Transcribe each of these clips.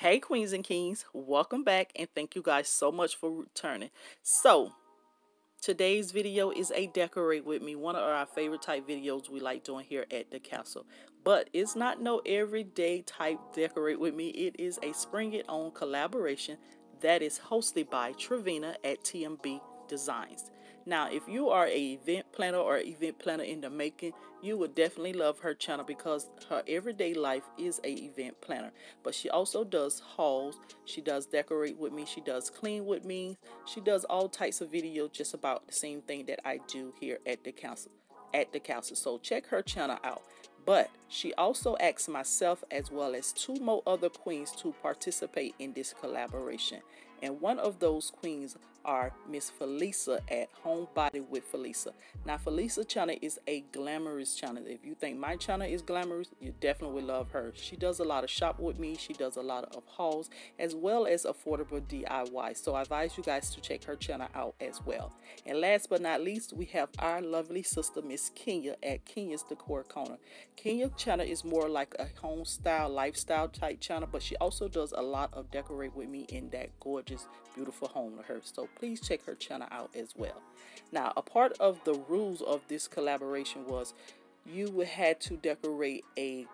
Hey queens and kings, welcome back and thank you guys so much for returning. So today's video is a decorate with me, one of our favorite type videos we like doing here at the castle. But it's not no everyday type decorate with me. It is a spring it on collaboration that is hosted by Trevina at TMB Designs. Now, if you are an event planner or event planner in the making, you would definitely love her channel because her everyday life is a event planner. But she also does hauls, she does decorate with me, she does clean with me, she does all types of videos just about the same thing that I do here at the council. So check her channel out. But she also asked myself as well as two more other queens to participate in this collaboration. And one of those queens are Miss Forlisa at Homebody with Forlisa. Now, Forlisa channel is a glamorous channel. If you think my channel is glamorous, you definitely will love her. She does a lot of shop with me. She does a lot of hauls as well as affordable DIY. So I advise you guys to check her channel out as well. And last but not least, we have our lovely sister, Miss Kenya at Kenya's Decor Corner. Kenya's channel is more like a home style, lifestyle type channel, but she also does a lot of decorate with me in that gorgeous, beautiful home of hers. So please check her channel out as well. Now, a part of the rules of this collaboration was you would have to decorate a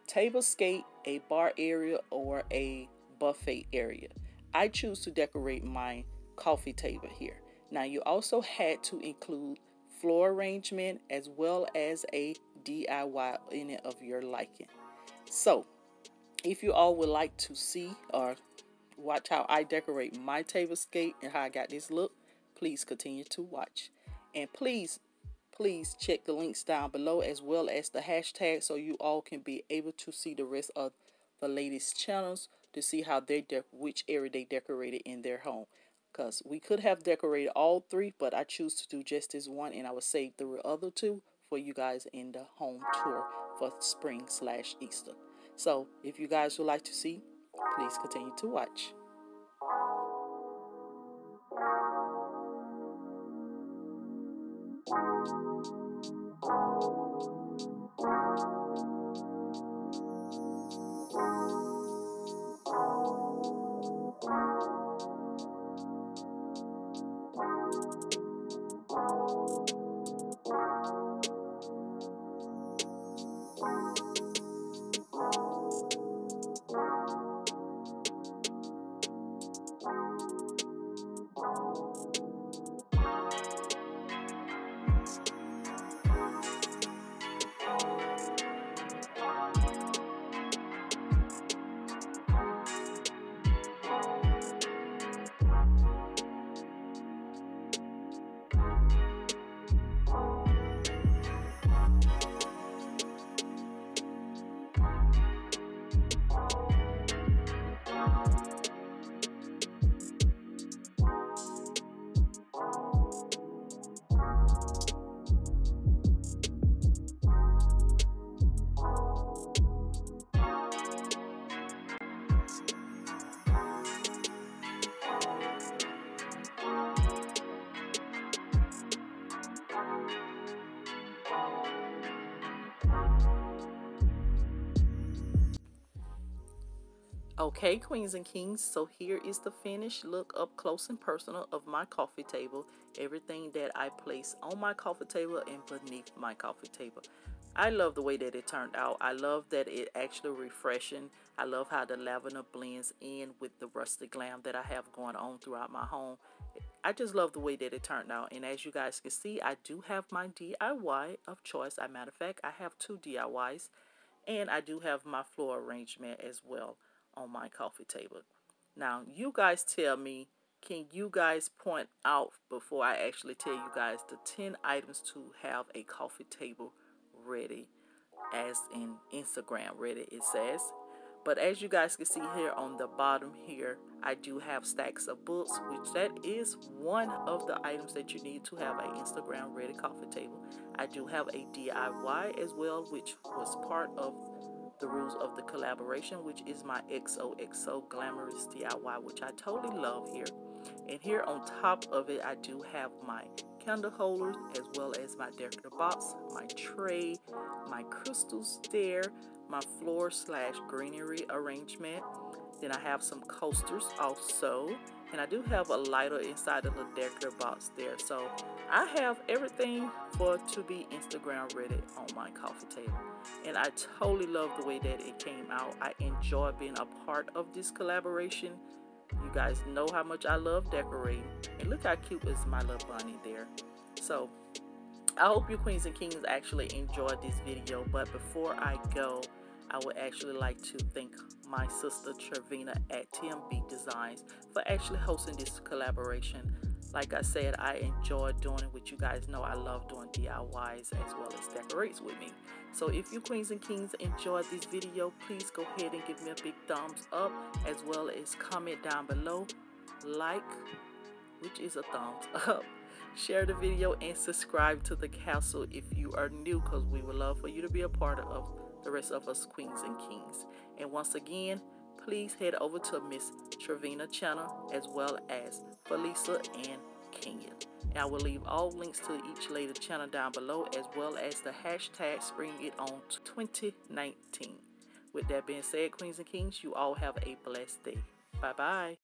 table scape, a bar area, or a buffet area. I choose to decorate my coffee table here. Now, you also had to include floor arrangement as well as a DIY in it of your liking. So, if you all would like to see or watch how I decorate my table scape and how I got this look, please continue to watch. And please check the links down below as well as the hashtag so you all can be able to see the rest of the ladies' channels to see how which area they decorated in their home. Because we could have decorated all three, but I choose to do just this one, and I will save the other two for you guys in the home tour for spring/Easter. So if you guys would like to see, please continue to watch. Okay, queens and kings, so here is the finished look up close and personal of my coffee table. Everything that I place on my coffee table and beneath my coffee table. I love the way that it turned out. I love that it actually refreshing. I love how the lavender blends in with the rustic glam that I have going on throughout my home. I just love the way that it turned out. And as you guys can see, I do have my DIY of choice. As a matter of fact, I have two DIYs. And I do have my floor arrangement as well on my coffee table. Now, you guys tell me, can you guys point out before I actually tell you guys the 10 items to have a coffee table ready, as in Instagram ready it says. But as you guys can see here on the bottom here, I do have stacks of books, which that is one of the items that you need to have an Instagram ready coffee table. I do have a DIY as well, which was part of the rules of the collaboration, which is my XOXO Glamorous DIY, which I totally love here. And here on top of it, I do have my candle holders as well as my decorative box, my tray, my crystal stair, my floor/greenery arrangement, Then I have some coasters also. And I do have a lighter inside the little decor box there. So I have everything for to be Instagram ready on my coffee table. And I totally love the way that it came out. I enjoy being a part of this collaboration. You guys know how much I love decorating. And look how cute is my little bunny there. So I hope you queens and kings actually enjoyed this video. But before I go, I would actually like to thank my sister Trevina at TMB Designs for actually hosting this collaboration. Like I said, I enjoy doing it with you guys. Know I love doing DIYs as well as decorates with me. So if you queens and kings enjoyed this video, please go ahead and give me a big thumbs up, as well as comment down below, like, which is a thumbs up, share the video, and subscribe to the castle if you are new, because we would love for you to be a part of the rest of us queens and kings. And once again, please head over to Miss Trevina channel as well as Forlisa and Kenya. And I will leave all links to each lady channel down below, as well as the hashtag Spring It On 2019. With that being said, queens and kings, you all have a blessed day. Bye bye.